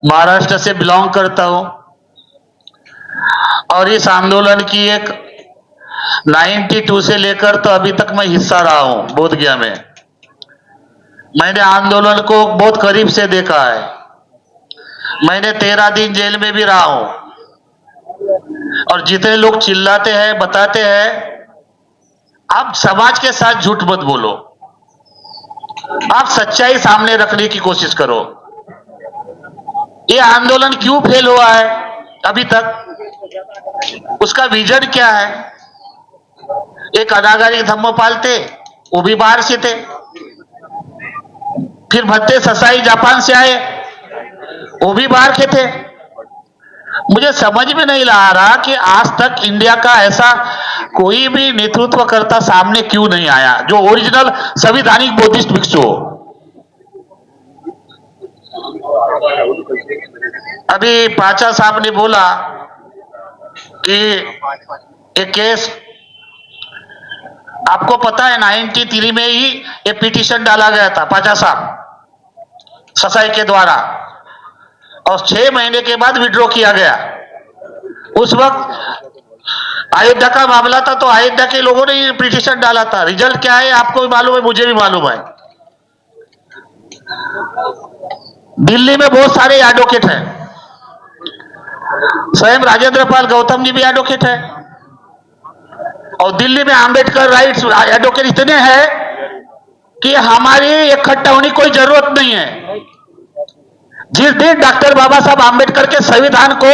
महाराष्ट्र से बिलोंग करता हूं और इस आंदोलन की एक 92 से लेकर तो अभी तक मैं हिस्सा रहा हूं बोधगया में। मैंने आंदोलन को बहुत करीब से देखा है। मैंने 13 दिन जेल में भी रहा हूं और जितने लोग चिल्लाते हैं बताते हैं आप समाज के साथ झूठ मत बोलो, आप सच्चाई सामने रखने की कोशिश करो। ये आंदोलन क्यों फेल हुआ है अभी तक, उसका विजन क्या है? एक अनागारी धम्मपाल थे, वो भी बाहर से थे। फिर भत्ते ससाई जापान से आए, वो भी बाहर के थे। मुझे समझ में नहीं आ रहा कि आज तक इंडिया का ऐसा कोई भी नेतृत्व करता सामने क्यों नहीं आया जो ओरिजिनल संविधानिक बुद्धिस्ट भिक्षु हो। अभी पाचा साहब ने बोला कि एक केस, आपको पता है 93 में ही ये पिटीशन डाला गया था पाचा साहब ससाई के द्वारा और 6 महीने के बाद विड्रॉ किया गया। उस वक्त अयोध्या का मामला था तो अयोध्या के लोगों ने पिटीशन डाला था। रिजल्ट क्या है आपको भी मालूम है, मुझे भी मालूम है। दिल्ली में बहुत सारे एडवोकेट हैं, स्वयं राजेंद्र पाल गौतम जी भी एडवोकेट है और दिल्ली में आंबेडकर राइट्स एडवोकेट इतने हैं कि हमारी इकट्ठा होने की कोई जरूरत नहीं है। जिस दिन डॉक्टर बाबा साहब आंबेडकर के संविधान को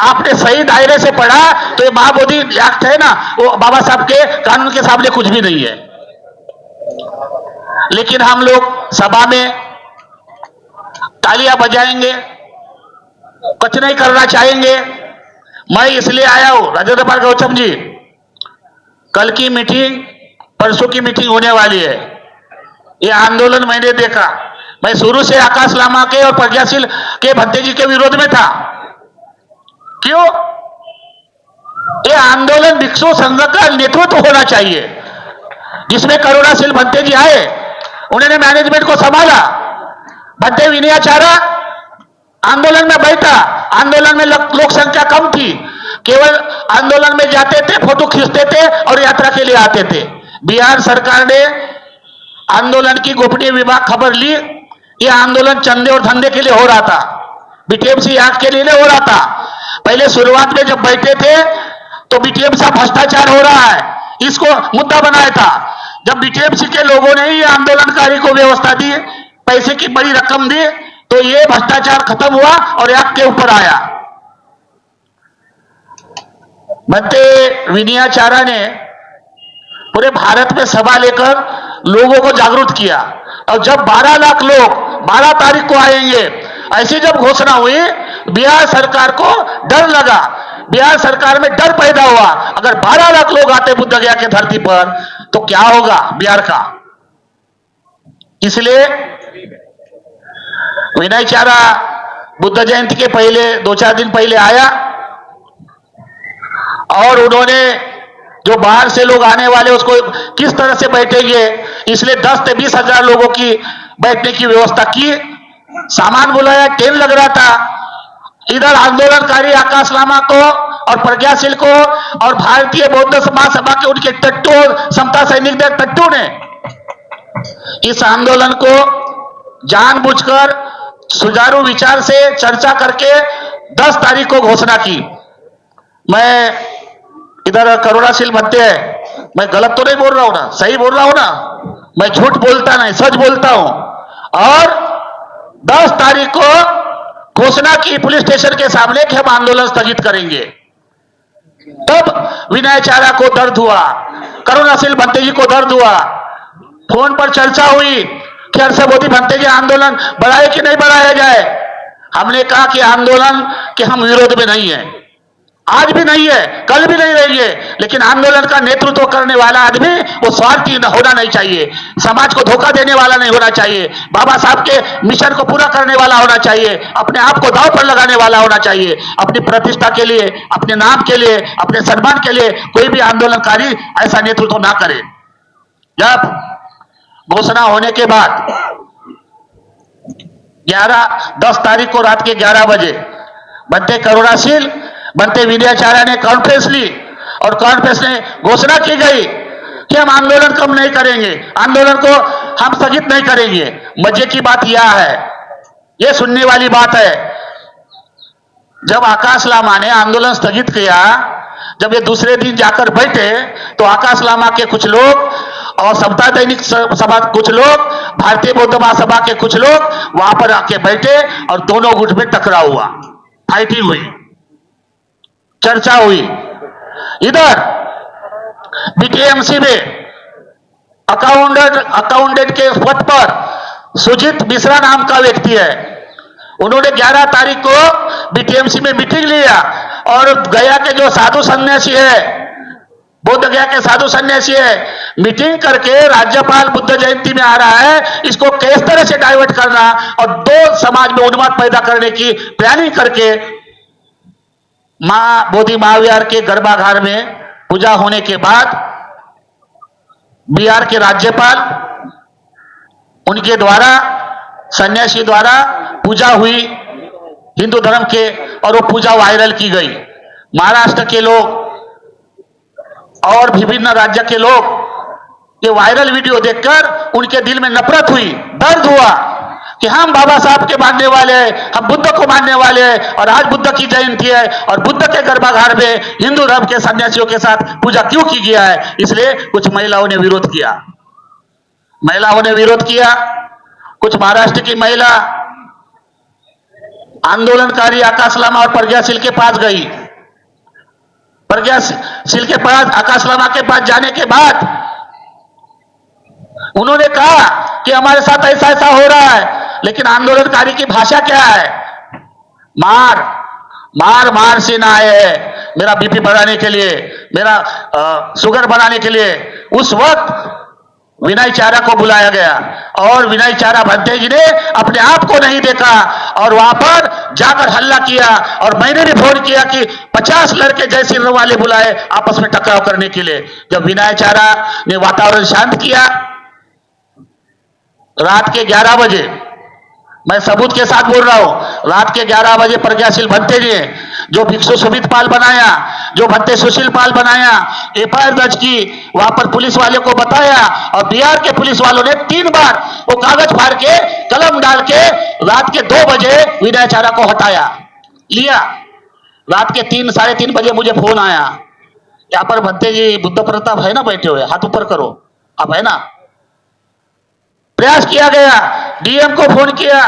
आपने सही दायरे से पढ़ा तो ये महाबोधि एक्ट है ना, वो बाबा साहब के कानून के सामने कुछ भी नहीं है। लेकिन हम लोग सभा में तालियां बजाएंगे, कुछ नहीं करना चाहेंगे। मैं इसलिए आया हूं राजेंद्र पाल गौतम जी, कल की मीटिंग परसों की मीटिंग होने वाली है। ये आंदोलन मैंने देखा, मैं शुरू से आकाश लामा के और प्रज्ञाशील के भत्ते जी के विरोध में था। क्यों? ये आंदोलन भिक्षु संघ का नेतृत्व होना चाहिए जिसमें करुणाशील भत्ते जी आए, उन्होंने मैनेजमेंट को संभाला। भत्ते विनयाचारा आंदोलन में बैठा, आंदोलन में लोक संख्या कम थी, केवल आंदोलन में जाते थे, फोटो खींचते थे और यात्रा के लिए आते थे। बिहार सरकार ने आंदोलन की गोपनीय विभाग खबर ली, यह आंदोलन चंदे और धंधे के लिए हो रहा था, बीटीएमसी एक्ट के लिए हो रहा था। पहले शुरुआत में जब बैठे थे तो बीटीएमसी भ्रष्टाचार हो रहा है, इसको मुद्दा बनाया था। जब बीटीएमसी के लोगों ने ही आंदोलनकारी को व्यवस्था दी, पैसे की बड़ी रकम दी, तो ये भ्रष्टाचार खत्म हुआ और एक्ट के ऊपर आया। भत्ते विनयाचारा ने पूरे भारत में सभा लेकर लोगों को जागरूक किया और जब 12 लाख लोग 12 तारीख को आएंगे ऐसी जब घोषणा हुई, बिहार सरकार को डर लगा, बिहार सरकार में डर पैदा हुआ। अगर 12 लाख लोग आते बुद्ध गया के धरती पर तो क्या होगा बिहार का। इसलिए विनयचारा बुद्ध जयंती के पहले 2-4 दिन पहले आया और उन्होंने जो बाहर से लोग आने वाले उसको किस तरह से बैठेंगे, इसलिए 10 से 20 हजार लोगों की बैठने की व्यवस्था की। सामान बुलाया, ट्रेन लग रहा था। इधर आंदोलनकारी आकाश लामा को और प्रज्ञाशील को और भारतीय बौद्ध महासभा के उनके टट्टू, समता सैनिक दल टट्टू ने इस आंदोलन को जानबूझकर सुचारू विचार से चर्चा करके 10 तारीख को घोषणा की। मैं इधर करुणाशील भत्ते है, मैं गलत तो नहीं बोल रहा हूं ना, सही बोल रहा हूं ना, मैं झूठ बोलता नहीं सच बोलता हूं। और 10 तारीख को घोषणा की पुलिस स्टेशन के सामने कि हम आंदोलन स्थगित करेंगे। तब विनयचारा को दर्द हुआ, करुणाशील भत्ते जी को दर्द हुआ। फोन पर चर्चा हुई कि हर्षबोधी भत्ते जी आंदोलन बढ़ाए कि नहीं बढ़ाया जाए। हमने कहा कि आंदोलन के हम विरोध में नहीं है, आज भी नहीं है, कल भी नहीं रहेंगे, लेकिन आंदोलन का नेतृत्व करने वाला आदमी वो स्वार्थी होना नहीं चाहिए, समाज को धोखा देने वाला नहीं होना चाहिए, बाबा साहब के मिशन को पूरा करने वाला होना चाहिए, अपने आप को दांव पर लगाने वाला होना चाहिए। अपनी प्रतिष्ठा के लिए, अपने नाम के लिए, अपने सम्मान के लिए कोई भी आंदोलनकारी ऐसा नेतृत्व ना करे। जब घोषणा होने के बाद 10 तारीख को रात के 11 बजे बनते करुणाशील, बनते विनयाचार्य ने कॉन्फ्रेंस ली और कॉन्फ्रेंस में घोषणा की गई कि हम आंदोलन कम नहीं करेंगे, आंदोलन को हम स्थगित नहीं करेंगे। मजे की बात यह है, यह सुनने वाली बात है, जब आकाश लामा ने आंदोलन स्थगित किया, जब ये दूसरे दिन जाकर बैठे तो आकाश लामा के कुछ लोग और समता दैनिक सभा कुछ लोग, भारतीय बौद्ध महासभा के कुछ लोग वहां पर आके बैठे और दोनों गुट में टकराव हुआ, फाइटिंग हुई, चर्चा हुई। इधर बीटीएमसी में अकाउंटेंट के पद पर सुजीत मिश्रा नाम का व्यक्ति है, उन्होंने 11 तारीख को बीटीएमसी में मीटिंग लिया और गया के जो साधु सन्यासी है, बुद्ध गया के साधु सन्यासी है, मीटिंग करके राज्यपाल बुद्ध जयंती में आ रहा है, इसको किस तरह से डाइवर्ट करना और दो समाज में उन्माद पैदा करने की प्लानिंग करके मां बोधि महाविहार के गर्भागार में पूजा होने के बाद बिहार के राज्यपाल उनके द्वारा सन्यासी द्वारा पूजा हुई हिंदू धर्म के, और वो पूजा वायरल की गई। महाराष्ट्र के लोग और विभिन्न राज्य के लोग ये वायरल वीडियो देखकर उनके दिल में नफरत हुई, दर्द हुआ कि हम बाबा साहब के मानने वाले हैं, हम बुद्ध को मानने वाले हैं और आज बुद्ध की जयंती है और बुद्ध के गर्भागार में हिंदू धर्म के सन्यासियों के साथ पूजा क्यों की गया है। इसलिए कुछ महिलाओं ने विरोध किया, कुछ महाराष्ट्र की महिला आंदोलनकारी आकाश लामा और प्रज्ञाशील के पास गई। प्रज्ञाशील के पास, आकाश लामा के पास जाने के बाद उन्होंने कहा कि हमारे साथ ऐसा ऐसा हो रहा है, लेकिन आंदोलनकारी की भाषा क्या है, मार से ना आए हैं, मेरा बीपी बढ़ाने के लिए, मेरा शुगर बढ़ाने के लिए। उस वक्त विनय चारा को बुलाया गया और विनय चारा भंते जी ने अपने आप को नहीं देखा और वहां पर जाकर हल्ला किया और मैंने भी फोन किया कि 50 लड़के जय श्री राम वाले बुलाए आपस में टकराव करने के लिए। जब विनय चारा ने वातावरण शांत किया, रात के 11 बजे, मैं सबूत के साथ बोल रहा हूं, रात के 11 बजे प्रज्ञाशील भंते जी ने जो भिक्षु सुमित पाल बनाया, जो भंते सुशील पाल बनाया, एफआईआर दर्ज की, वहां पर पुलिस वाले को बताया और बिहार के पुलिस वालों ने 3 बार वो कागज फाड़ के कलम डाल के रात के 2 बजे विनय चारा को हटाया लिया। रात के 3 साढ़े 3 बजे मुझे फोन आया, यहां पर भंते जी बुद्ध प्रताप है ना बैठे हुए, हाथ ऊपर करो, अब है ना। प्रयास किया गया, डीएम को फोन किया,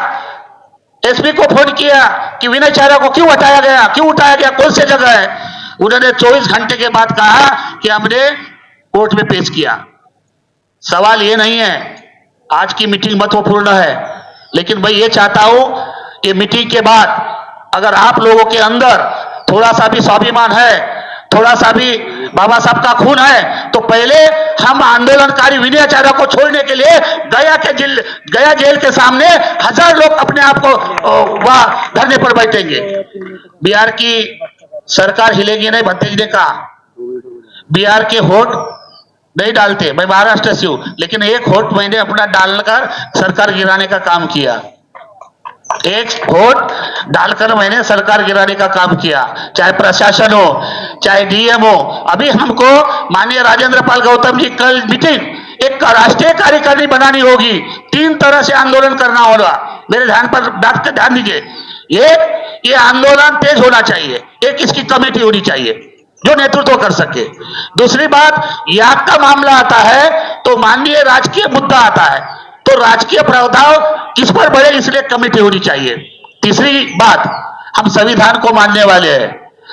एसपी को फोन किया कि विनय चारा को क्यों हटाया गया, क्यों उठाया गया, कौन सी जगह है। उन्होंने 24 घंटे के बाद कहा कि हमने कोर्ट में पेश किया। सवाल ये नहीं है, आज की मीटिंग महत्वपूर्ण है, लेकिन मैं ये चाहता हूं कि मीटिंग के बाद अगर आप लोगों के अंदर थोड़ा सा भी स्वाभिमान है, थोड़ा सा भी बाबा साहब का खून है, तो पहले हम आंदोलनकारी विनय चारा को छोड़ने के लिए गया जेल के सामने 1000 लोग अपने आप को वहां धरने पर बैठेंगे। बिहार की सरकार हिलेगी नहीं, भंते जी ने कहा। बिहार के वोट नहीं डालते, मैं महाराष्ट्र से हूं, लेकिन एक वोट मैंने अपना डालकर सरकार गिराने का काम किया, एक वोट डालकर मैंने सरकार गिराने का काम किया, चाहे प्रशासन हो, चाहे डीएम हो। अभी हमको माननीय राजेंद्र पाल गौतम जी कल मीटिंग एक राष्ट्रीय कार्यकारिणी बनानी होगी, 3 तरह से आंदोलन करना होगा, मेरे ध्यान पर ध्यान दीजिए। एक, ये आंदोलन तेज होना चाहिए, एक इसकी कमेटी होनी चाहिए जो नेतृत्व कर सके। दूसरी बात, याद का मामला आता है तो माननीय राजकीय मुद्दा आता है, तो राजकीय प्रावधान किस पर बढ़े, इसलिए कमेटी होनी चाहिए। तीसरी बात, हम संविधान को मानने वाले हैं,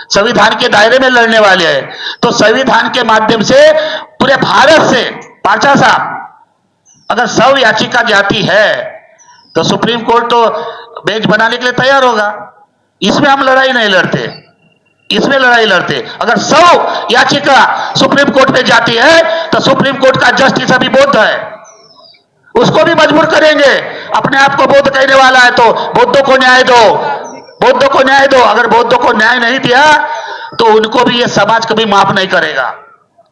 संविधान के दायरे में लड़ने वाले हैं, तो संविधान के माध्यम से पूरे भारत से पाचा साहब अगर 100 याचिका जाती है तो सुप्रीम कोर्ट तो बेंच बनाने के लिए तैयार होगा। इसमें हम लड़ाई नहीं लड़ते, इसमें लड़ाई लड़ते। अगर 100 याचिका सुप्रीम कोर्ट में जाती है तो सुप्रीम कोर्ट का जस्टिस अभी बौद्ध है, उसको भी मजबूर करेंगे। अपने आप को बौद्ध कहने वाला है तो बौद्धों को न्याय दो, बौद्धों को न्याय दो। अगर बौद्धों को न्याय नहीं दिया तो उनको भी ये समाज कभी माफ नहीं करेगा।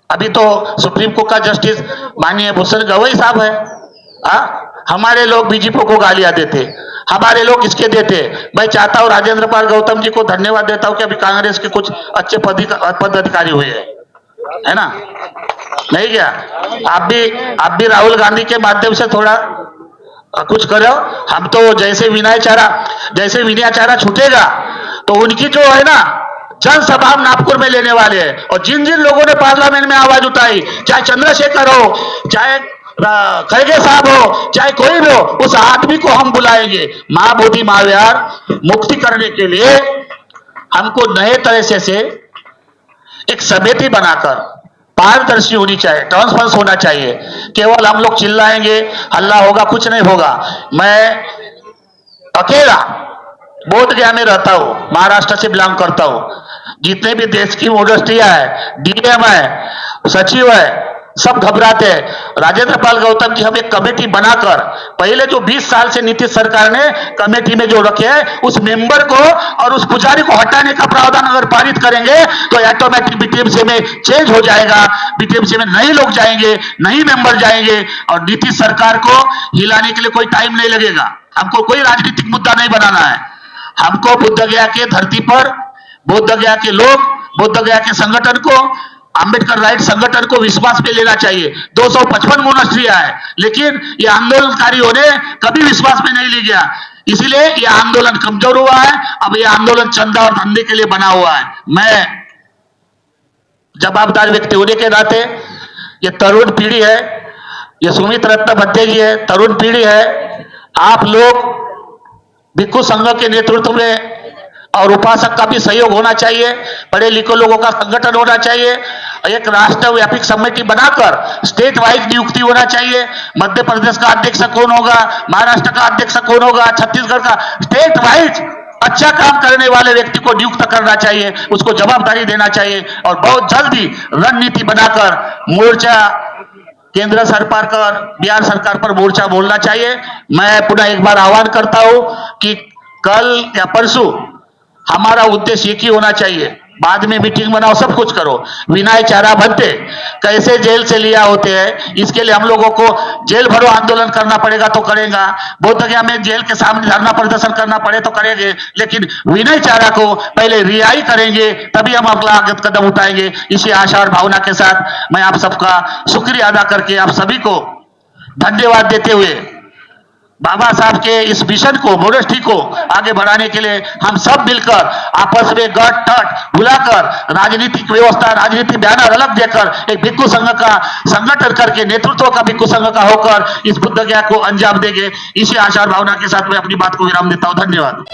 अभी तो सुप्रीम कोर्ट का जस्टिस माननीय भूषण गवई साहब है, हमारे लोग बीजेपी को गालियां देते, हमारे लोग इसके देते। मैं चाहता हूं राजेंद्र पाल गौतम जी को धन्यवाद देता हूं कि अभी कांग्रेस के कुछ अच्छे पदाधिकारी हुए हैं, है ना? नहीं क्या? आप भी राहुल गांधी के माध्यम से थोड़ा कुछ करो। हम तो जैसे विनय चारा छूटेगा तो उनकी जो है ना जनसभा हम नागपुर में लेने वाले हैं। और जिन जिन लोगों ने पार्लियामेंट में आवाज उठाई, चाहे चंद्रशेखर हो, चाहे खड़गे साहब हो, चाहे कोई भी हो, उस आदमी को हम बुलाएंगे। मां बोधी महाविहार मुक्ति करने के लिए हमको नए तरह से एक समिति बनाकर पारदर्शी होनी चाहिए, ट्रांसपेरेंस होना चाहिए। केवल हम लोग चिल्लाएंगे, हल्ला होगा, कुछ नहीं होगा। मैं अकेला बोध गया में रहता हूं, महाराष्ट्र से बिलोंग करता हूं। जितने भी देश की इंडस्ट्रियां है, डीएम है, सचिव है, सब घबराते हैं। राजेंद्र पाल गौतम जी हम एक कमेटी बनाकर, पहले जो 20 साल से नीतीश सरकार ने कमेटी में जो रखे हैं, उस मेंबर को और उस पुजारी को हटाने का प्रावधान अगर पारित करेंगे तो ऑटोमेटिक बीटीएमसी में चेंज हो जाएगा। बीटीएमसी में नए लोग जाएंगे, नई मेंबर जाएंगे और नीतीश सरकार को हिलाने के लिए कोई टाइम नहीं लगेगा। हमको कोई राजनीतिक मुद्दा नहीं बनाना है। हमको बुद्ध गया के धरती पर, बुद्ध गया के लोग, बुद्ध गया के संगठन को, अंबेडकर राइट संगठन को विश्वास में लेना चाहिए। 255 मोनास्ट्रिया है, लेकिन ये आंदोलनकारियों ने कभी विश्वास में नहीं ले गया, इसलिए ये आंदोलन कमजोर हुआ है। अब ये आंदोलन चंदा और धंधे के लिए बना हुआ है। मैं जवाबदार व्यक्ति होने के नाते, ये तरुण पीढ़ी है, ये सुमित रत्न भत्ते जी है, तरुण पीढ़ी है। आप लोग भिक्खु संघ के नेतृत्व में और उपासक का भी सहयोग होना चाहिए, पढ़े लिखे लोगों का संगठन होना चाहिए, एक राष्ट्रव्यापी समिति बनाकर स्टेट वाइज नियुक्ति होना चाहिए। मध्य प्रदेश का अध्यक्ष कौन होगा, महाराष्ट्र का अध्यक्ष कौन होगा, छत्तीसगढ़ का, स्टेट वाइज अच्छा काम करने वाले व्यक्ति को नियुक्त करना चाहिए, उसको जवाबदारी देना चाहिए और बहुत जल्दी रणनीति बनाकर मोर्चा केंद्र सरकार पर, बिहार सरकार पर मोर्चा बोलना चाहिए। मैं पुनः एक बार आह्वान करता हूं कि कल या परसों हमारा उद्देश्य एक ही होना चाहिए। बाद में मीटिंग बनाओ, सब कुछ करो। विनय चारा भत्ते कैसे जेल से लिया होते हैं, इसके लिए हम लोगों को जेल भरो आंदोलन करना पड़ेगा तो करेगा। बोध गया में जेल के सामने धरना प्रदर्शन करना पड़े तो करेंगे, लेकिन विनय चारा को पहले रिहाई करेंगे, तभी हम अगला कदम उठाएंगे। इसी आशा और भावना के साथ मैं आप सबका शुक्रिया अदा करके आप सभी को धन्यवाद देते हुए बाबा साहब के इस मिशन को, मोनेस्ट्री को आगे बढ़ाने के लिए हम सब मिलकर आपस में गट ठट भुलाकर राजनीतिक व्यवस्था, राजनीतिक बैनर अलग देकर एक भिक्खु संघ का संगठन करके, नेतृत्व का भिक्खु संघ का होकर इस बुद्ध गया को अंजाम देंगे। इसी आशा और भावना के साथ मैं अपनी बात को विराम देता हूं। धन्यवाद।